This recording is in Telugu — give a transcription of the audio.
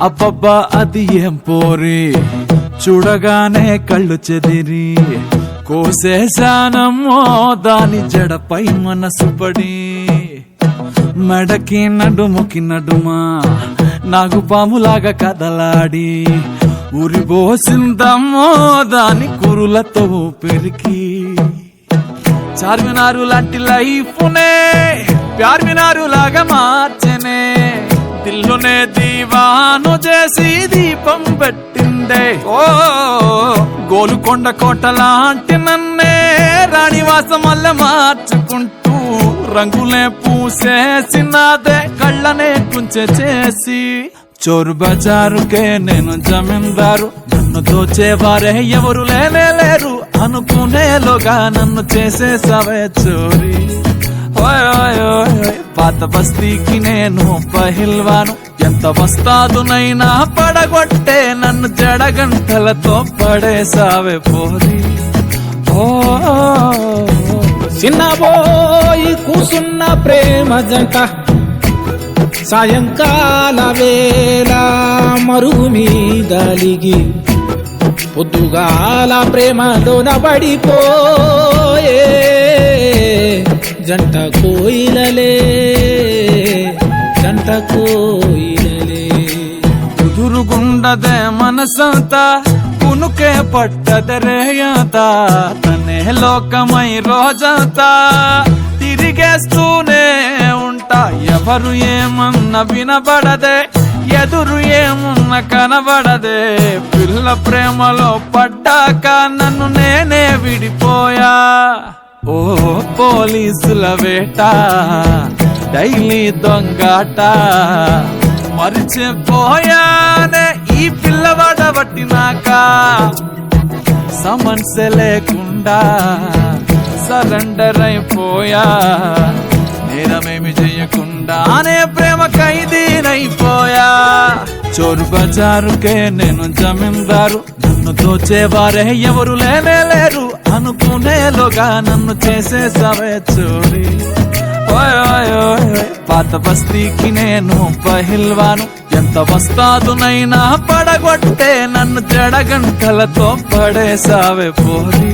అబ్బబ్బా అది ఏం పోరి, చూడగానే కళ్ళు చెదిరి కోసేశానమ్మో దాని జడపై మనసు పడి, మెడకి నడుముకి నడుమా నాగుపాములాగా కదలాడి ఉరిబోసిందమ్మో దాని కురులతో పెరికి. చార్మినారు లాంటి లైఫ్నే ప్యార్మినారు లాగా మార్చనే, దిల్లునే దీవాను చేసి దీపం పెట్టిందే. ఓ గోలుకొండ కోట లాంటి నన్నే రాణివాసం వల్ల మార్చుకుంటూ రంగులే పూసేసినాదే కళ్ళనే కుంచె చేసి. చోరు బజారుకే నేను జమీందారు, నన్ను దోచేవారే ఎవరు లేనే లేరు అనుకునేలోగా నన్ను చేసేసావే చోరీ. పాత బస్తీకి నేను పహిల్వాను, ఎంత వస్తాదునైనా పడగొట్టే నన్ను జడగంటలతో పడేసావే పోరి. చిన్నబోయి కూసున్న ప్రేమ జంట సాయంకాల వేళ మరుగు మీదలిగి పొద్దుగాల ప్రేమలోన పడిపోయే జంట కోయిలలే జంట కోయిలలే. కుదురుగుండదే మనసంతా కునుకే పట్టదరేయంతా, తనే లోకమై రోజంతా తిరిగేస్తూనే ఉంటా. ఎవరు ఏమన్నా వినబడదే, ఎదురు ఏమున్నా కనబడదే, పిల్ల ప్రేమలో పడ్డాక నన్ను నేనే విడిపోయా. ఓ పోలీసుల వేట డైలీ దొంగాట, మరిచిపోయానే ఈ పిల్లవాడబట్టినాక. సమన్సే లేకుండా సరెండర్ అయిపోయా, నేరమేమి చెయ్యకుండానే ప్రేమ ఖైదీనైపోయా. చోరు బజారుకే నేను జమీందారు, నన్ను దోచేవారే ఎవరు లేనే లేరు అనుకునేలోగా నన్ను చేసేసావే చోరీ. పాత బస్తీకి నేను పహిల్వాను, ఎంత వస్తాదునైనా పడగొట్టే నన్ను జడగంటలతో పడేసావే పోరి.